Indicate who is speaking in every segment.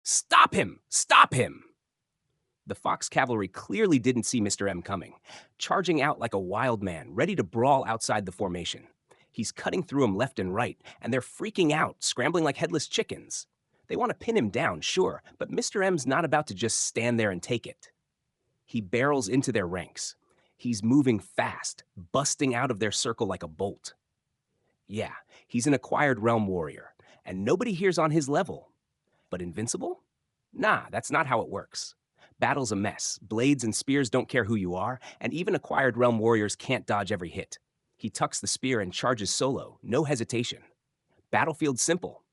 Speaker 1: Stop him! Stop him! The Fox cavalry clearly didn't see Mr. M coming, charging out like a wild man, ready to brawl outside the formation. He's cutting through them left and right, and they're freaking out, scrambling like headless chickens. They want to pin him down, sure, but Mr. M's not about to just stand there and take it. He barrels into their ranks. He's moving fast, busting out of their circle like a bolt. Yeah, he's an acquired realm warrior, and nobody here's on his level. But invincible? Nah, that's not how it works. Battle's a mess. Blades and spears don't care who you are, and even acquired realm warriors can't dodge every hit. He tucks the spear and charges solo, no hesitation. Battlefield's simple.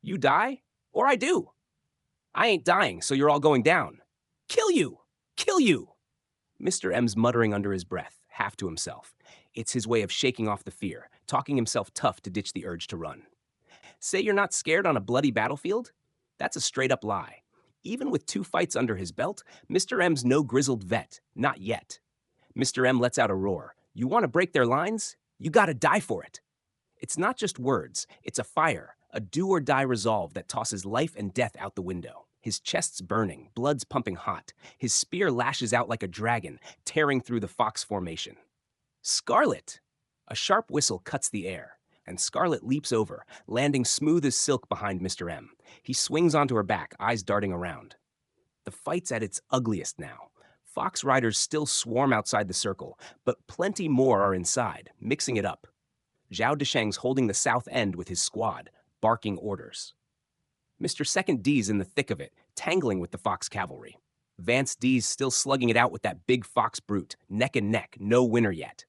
Speaker 1: You die, or I do. I ain't dying, so you're all going down. Kill you! Kill you! Mr. M's muttering under his breath, half to himself. It's his way of shaking off the fear, talking himself tough to ditch the urge to run. Say you're not scared on a bloody battlefield? That's a straight up lie. Even with 2 fights under his belt, Mr. M's no grizzled vet, not yet. Mr. M lets out a roar. You want to break their lines? You gotta die for it. It's not just words, it's a fire, a do or die resolve that tosses life and death out the window. His chest's burning, blood's pumping hot. His spear lashes out like a dragon, tearing through the fox formation. Scarlet! A sharp whistle cuts the air, and Scarlet leaps over, landing smooth as silk behind Mr. M. He swings onto her back, eyes darting around. The fight's at its ugliest now. Fox riders still swarm outside the circle, but plenty more are inside, mixing it up. Zhao Desheng's holding the south end with his squad, barking orders. Mr. Second D's in the thick of it, tangling with the Fox cavalry. Vance D's still slugging it out with that big Fox brute, neck and neck, no winner yet.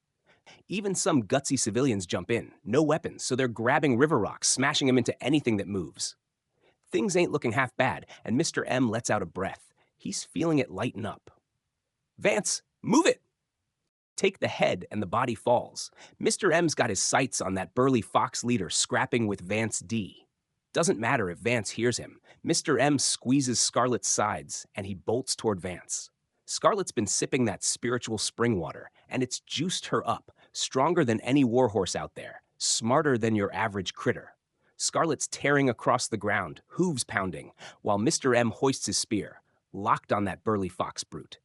Speaker 1: Even some gutsy civilians jump in, no weapons, so they're grabbing river rocks, smashing them into anything that moves. Things ain't looking half bad, and Mr. M lets out a breath. He's feeling it lighten up. Vance, move it! Take the head and the body falls. Mr. M's got his sights on that burly Fox leader scrapping with Vance D. Doesn't matter if Vance hears him. Mr. M squeezes Scarlet's sides, and he bolts toward Vance. Scarlet's been sipping that spiritual spring water, and it's juiced her up, stronger than any warhorse out there, smarter than your average critter. Scarlet's tearing across the ground, hooves pounding, while Mr. M hoists his spear, locked on that burly Fox brute.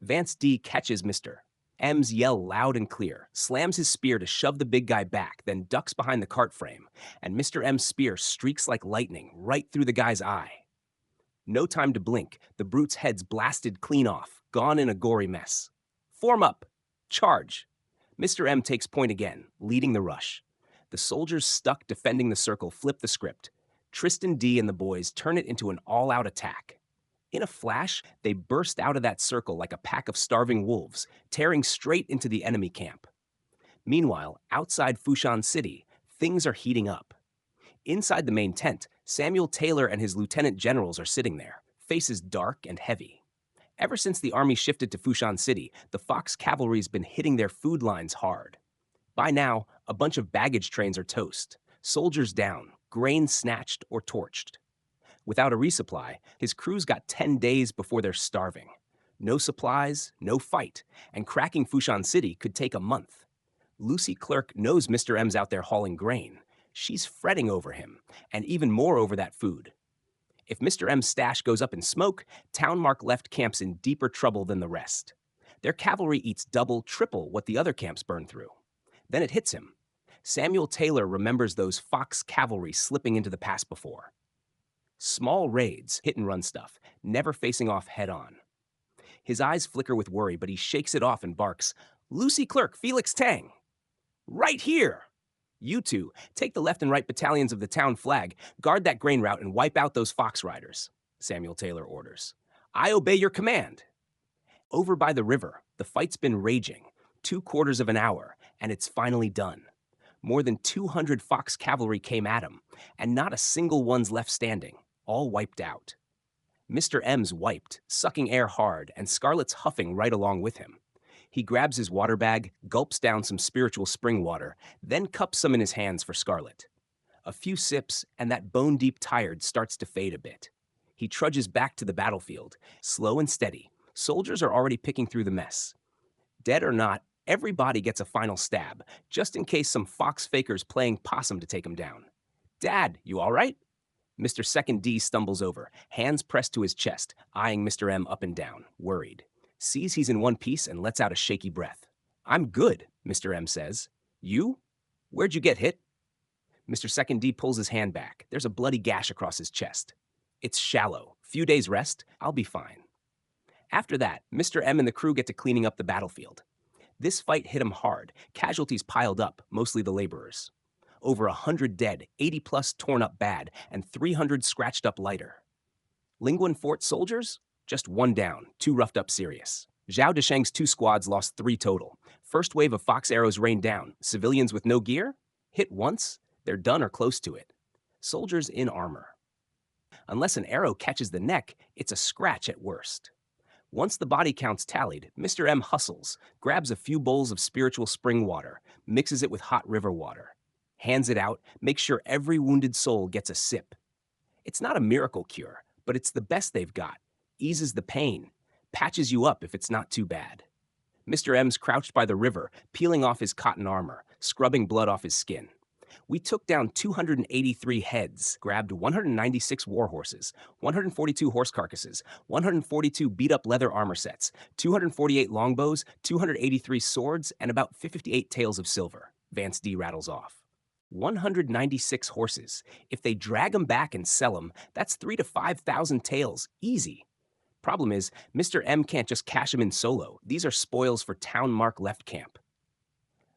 Speaker 1: Vance D catches Mr. M's yell loud and clear, slams his spear to shove the big guy back, then ducks behind the cart frame, and Mr. M's spear streaks like lightning right through the guy's eye. No time to blink, the brute's head's blasted clean off, gone in a gory mess. Form up. Charge. Mr. M takes point again, leading the rush. The soldiers stuck defending the circle flip the script. Tristan D and the boys turn it into an all-out attack. In a flash, they burst out of that circle like a pack of starving wolves, tearing straight into the enemy camp. Meanwhile, outside Fushan City, things are heating up. Inside the main tent, Samuel Taylor and his lieutenant generals are sitting there, faces dark and heavy. Ever since the army shifted to Fushan City, the Fox cavalry's been hitting their food lines hard. By now, a bunch of baggage trains are toast, soldiers down, grain snatched or torched. Without a resupply, his crew's got 10 days before they're starving. No supplies, no fight, and cracking Fushan City could take a month. Lucy Clerk knows Mr. M's out there hauling grain. She's fretting over him, and even more over that food. If Mr. M's stash goes up in smoke, Townmark left camps in deeper trouble than the rest. Their cavalry eats double, triple what the other camps burn through. Then it hits him. Samuel Taylor remembers those Fox cavalry slipping into the pass before. Small raids, hit-and-run stuff, never facing off head-on. His eyes flicker with worry, but he shakes it off and barks, Lucy Clerk, Felix Tang! Right here! You two, take the left and right battalions of the town flag, guard that grain route, and wipe out those Fox riders, Samuel Taylor orders. I obey your command. Over by the river, the fight's been raging, 2/4 of an hour, and it's finally done. More than 200 Fox cavalry came at him, and not a single one's left standing, all wiped out. Mr. M's wiped, sucking air hard, and Scarlet's huffing right along with him. He grabs his water bag, gulps down some spiritual spring water, then cups some in his hands for Scarlet. A few sips, and that bone-deep tired starts to fade a bit. He trudges back to the battlefield, slow and steady. Soldiers are already picking through the mess. Dead or not, everybody gets a final stab, just in case some Fox faker's playing possum to take him down. Dad, you all right? Mr. Second D stumbles over, hands pressed to his chest, eyeing Mr. M up and down, worried. Sees he's in one piece and lets out a shaky breath. I'm good, Mr. M says. You? Where'd you get hit? Mr. Second D pulls his hand back. There's a bloody gash across his chest. It's shallow. Few days rest, I'll be fine. After that, Mr. M and the crew get to cleaning up the battlefield. This fight hit him hard. Casualties piled up, mostly the laborers. Over 100 dead, 80 plus torn up bad, and 300 scratched up lighter. Linguan Fort soldiers? Just one down, 2 roughed up serious. Zhao Desheng's 2 squads lost 3 total. First wave of Fox arrows rained down. Civilians with no gear? Hit once, they're done or close to it. Soldiers in armor. Unless an arrow catches the neck, it's a scratch at worst. Once the body counts tallied, Mr. M hustles, grabs a few bowls of spiritual spring water, mixes it with hot river water, hands it out, makes sure every wounded soul gets a sip. It's not a miracle cure, but it's the best they've got. Eases the pain, patches you up if it's not too bad. Mr. M's crouched by the river, peeling off his cotton armor, scrubbing blood off his skin. We took down 283 heads, grabbed 196 war horses, 142 horse carcasses, 142 beat-up leather armor sets, 248 longbows, 283 swords, and about 58 taels of silver, Vance D rattles off. 196 horses. If they drag them back and sell them, that's 3,000 to 5,000 taels, easy. Problem is, Mr. M can't just cash them in solo. These are spoils for Town Mark Left Camp.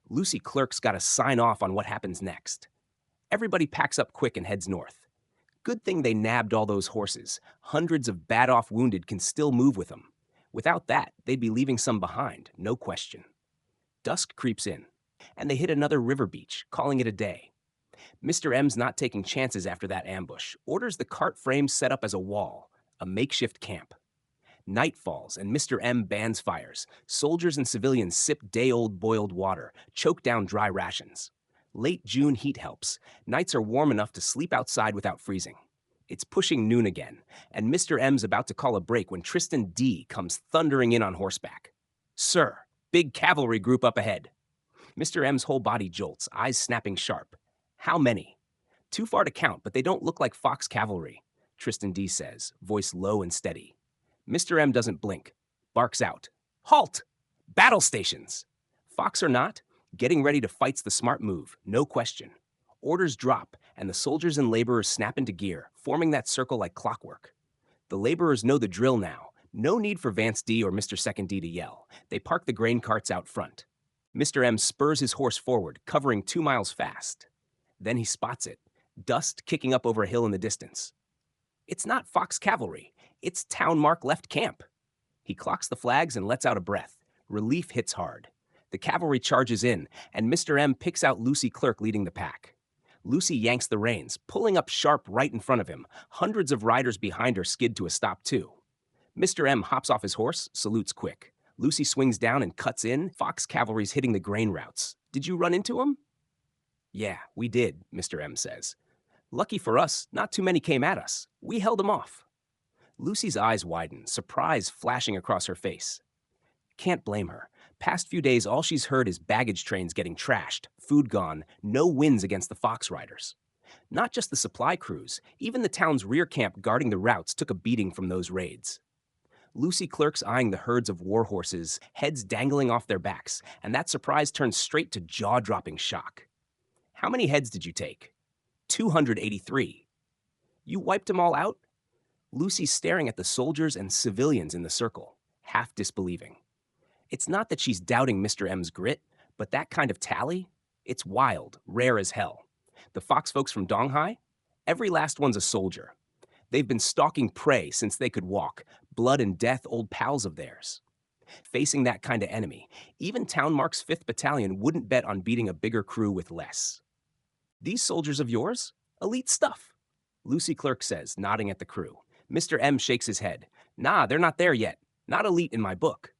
Speaker 1: Lucy Clerk's got to sign off on what happens next. Everybody packs up quick and heads north. Good thing they nabbed all those horses. Hundreds of bad-off wounded can still move with them. Without that, they'd be leaving some behind, no question. Dusk creeps in, and they hit another river beach, calling it a day. Mr. M's not taking chances after that ambush, orders the cart frames set up as a wall, a makeshift camp. Night falls, and Mr. M bans fires. Soldiers and civilians sip day-old boiled water, choke down dry rations. Late June heat helps. Nights are warm enough to sleep outside without freezing. It's pushing noon again, and Mr. M's about to call a break when Tristan D comes thundering in on horseback. Sir, big cavalry group up ahead. Mr. M's whole body jolts, eyes snapping sharp. How many? Too far to count, but they don't look like Fox cavalry, Tristan D says, voice low and steady. Mr. M doesn't blink, barks out. Halt! Battle stations! Fox or not, getting ready to fight's the smart move, no question. Orders drop, and the soldiers and laborers snap into gear, forming that circle like clockwork. The laborers know the drill now. No need for Vance D or Mr. Second D to yell. They park the grain carts out front. Mr. M spurs his horse forward, covering 2 miles fast. Then he spots it, dust kicking up over a hill in the distance. It's not Fox cavalry. It's Town Mark Left Camp. He clocks the flags and lets out a breath. Relief hits hard. The cavalry charges in, and Mr. M picks out Lucy Clerk leading the pack. Lucy yanks the reins, pulling up sharp right in front of him. Hundreds of riders behind her skid to a stop too. Mr. M hops off his horse, salutes quick. Lucy swings down and cuts in. Fox cavalry's hitting the grain routes. Did you run into him? Yeah, we did, Mr. M says. Lucky for us, not too many came at us. We held them off. Lucy's eyes widen, surprise flashing across her face. Can't blame her. Past few days, all she's heard is baggage trains getting trashed, food gone, no wins against the Fox riders. Not just the supply crews, even the town's rear camp guarding the routes took a beating from those raids. Lucy Clerk's eyeing the herds of war horses, heads dangling off their backs, and that surprise turns straight to jaw-dropping shock. How many heads did you take? 283. You wiped them all out? Lucy's staring at the soldiers and civilians in the circle, half disbelieving. It's not that she's doubting Mr. M's grit, but that kind of tally? It's wild, rare as hell. The Fox folks from Donghai? Every last one's a soldier. They've been stalking prey since they could walk, blood and death old pals of theirs. Facing that kind of enemy, even Town Mark's 5th Battalion wouldn't bet on beating a bigger crew with less. These soldiers of yours? Elite stuff, Lucy Clerk says, nodding at the crew. Mr. M shakes his head. Nah, they're not there yet. Not elite in my book.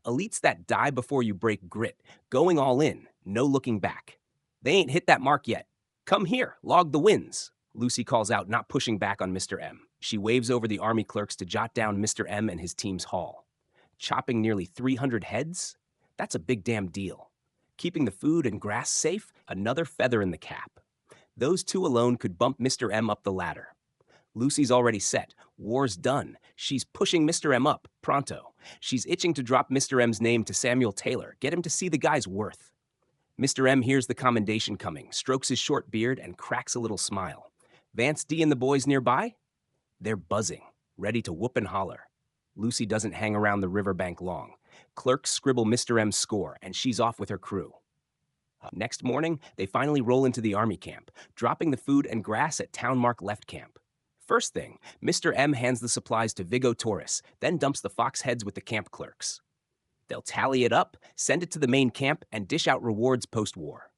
Speaker 1: Elites that die before you break grit, going all in, no looking back. They ain't hit that mark yet. Come here, log the wins, Lucy calls out, not pushing back on Mr. M. She waves over the army clerks to jot down Mr. M and his team's haul. Chopping nearly 300 heads? That's a big damn deal. Keeping the food and grass safe? Another feather in the cap. Those two alone could bump Mr. M up the ladder. Lucy's already set. War's done. She's pushing Mr. M up, pronto. She's itching to drop Mr. M's name to Samuel Taylor, get him to see the guy's worth. Mr. M hears the commendation coming, strokes his short beard, and cracks a little smile. Vance D and the boys nearby? They're buzzing, ready to whoop and holler. Lucy doesn't hang around the riverbank long. Clerks scribble Mr. M's score, and she's off with her crew. Next morning, they finally roll into the army camp, dropping the food and grass at Town Mark Left Camp. First thing, Mr. M hands the supplies to Vigo Torres, then dumps the fox heads with the camp clerks. They'll tally it up, send it to the main camp, and dish out rewards post-war.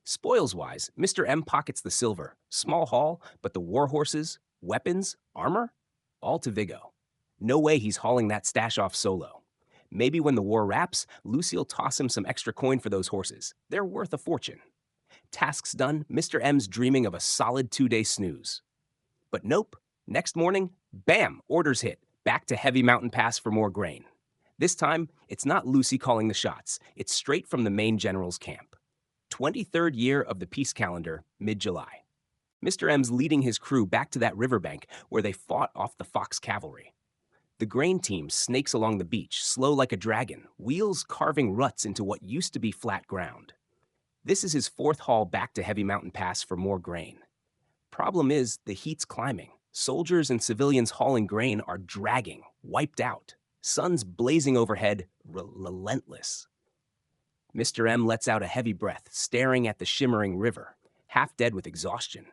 Speaker 1: Spoils-wise, Mr. M pockets the silver, small haul, but the war horses, weapons, armor? All to Vigo. No way he's hauling that stash off solo. Maybe when the war wraps, Lucy'll toss him some extra coin for those horses. They're worth a fortune. Tasks done, Mr. M's dreaming of a solid 2-day snooze. But nope. Next morning, bam, orders hit. Back to Heavy Mountain Pass for more grain. This time, it's not Lucy calling the shots. It's straight from the main general's camp. 23rd year of the peace calendar, mid-July. Mr. M's leading his crew back to that riverbank where they fought off the Fox cavalry. The grain team snakes along the beach, slow like a dragon, wheels carving ruts into what used to be flat ground. This is his fourth haul back to Heavy Mountain Pass for more grain. Problem is, the heat's climbing. Soldiers and civilians hauling grain are dragging, wiped out. Sun's blazing overhead, relentless. Mr. M lets out a heavy breath, staring at the shimmering river, half dead with exhaustion.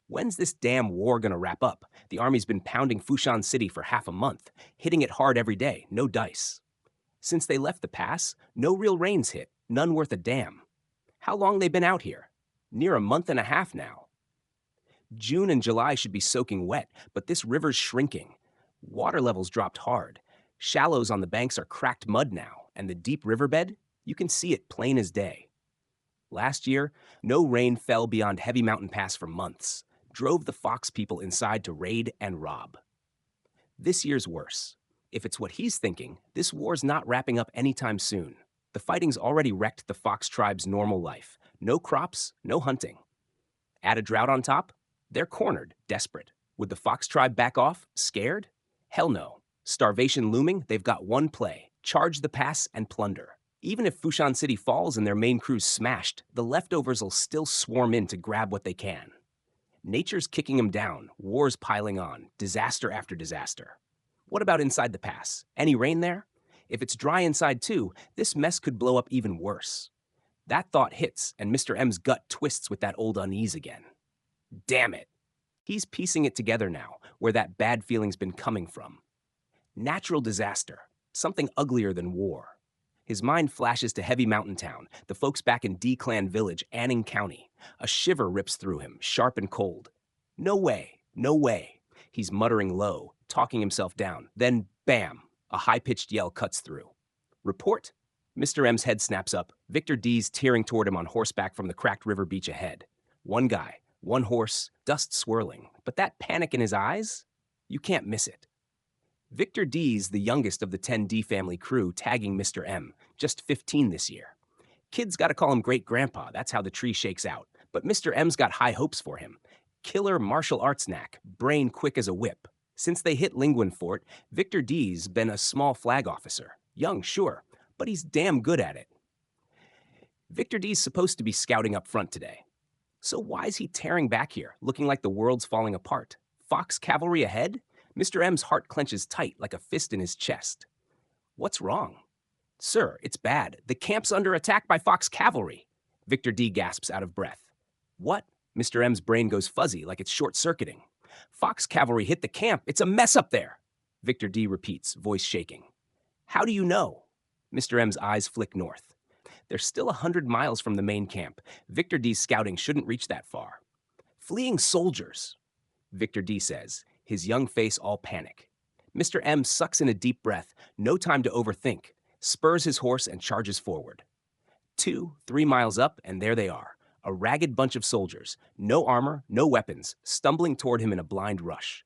Speaker 1: When's this damn war gonna wrap up? The army's been pounding Fushan City for half a month, hitting it hard every day, no dice. Since they left the pass, no real rains hit, none worth a damn. How long they been out here? Near a month and a half now. June and July should be soaking wet, but this river's shrinking. Water levels dropped hard. Shallows on the banks are cracked mud now, and the deep riverbed, you can see it plain as day. Last year, no rain fell beyond Heavy Mountain Pass for months, drove the Fox people inside to raid and rob. This year's worse. If it's what he's thinking, this war's not wrapping up anytime soon. The fighting's already wrecked the Fox tribe's normal life. No crops, no hunting. Add a drought on top? They're cornered, desperate. Would the Fox tribe back off, scared? Hell no. Starvation looming, they've got one play. Charge the pass and plunder. Even if Fushan City falls and their main crew's smashed, the leftovers will still swarm in to grab what they can. Nature's kicking them down, wars piling on, disaster after disaster. What about inside the pass? Any rain there? If it's dry inside too, this mess could blow up even worse. That thought hits, and Mr. M's gut twists with that old unease again. Damn it. He's piecing it together now, where that bad feeling's been coming from. Natural disaster, something uglier than war. His mind flashes to Heavy Mountain Town, the folks back in D-Clan Village, Anning County. A shiver rips through him, sharp and cold. No way, no way. He's muttering low, talking himself down. Then, bam, a high-pitched yell cuts through. Report? Mr. M's head snaps up, Victor D's tearing toward him on horseback from the cracked river beach ahead. One guy, one horse, dust swirling, but that panic in his eyes? You can't miss it. Victor D's the youngest of the 10D family crew tagging Mr. M, just 15 this year. Kids gotta call him great-grandpa, that's how the tree shakes out. But Mr. M's got high hopes for him. Killer martial arts knack, brain quick as a whip. Since they hit Lingwin Fort, Victor D's been a small flag officer. Young, sure, but he's damn good at it. Victor D's supposed to be scouting up front today. So why's he tearing back here, looking like the world's falling apart? Fox cavalry ahead? Mr. M's heart clenches tight like a fist in his chest. What's wrong? Sir, it's bad. The camp's under attack by Fox cavalry. Victor D gasps out of breath. What? Mr. M's brain goes fuzzy like it's short-circuiting. Fox cavalry hit the camp. It's a mess up there. Victor D repeats, voice shaking. How do you know? Mr. M's eyes flick north. They're still 100 miles from the main camp. Victor D's scouting shouldn't reach that far. Fleeing soldiers, Victor D says, his young face all panic. Mr. M sucks in a deep breath, no time to overthink, spurs his horse and charges forward. 2, 3 miles up, and there they are, a ragged bunch of soldiers, no armor, no weapons, stumbling toward him in a blind rush.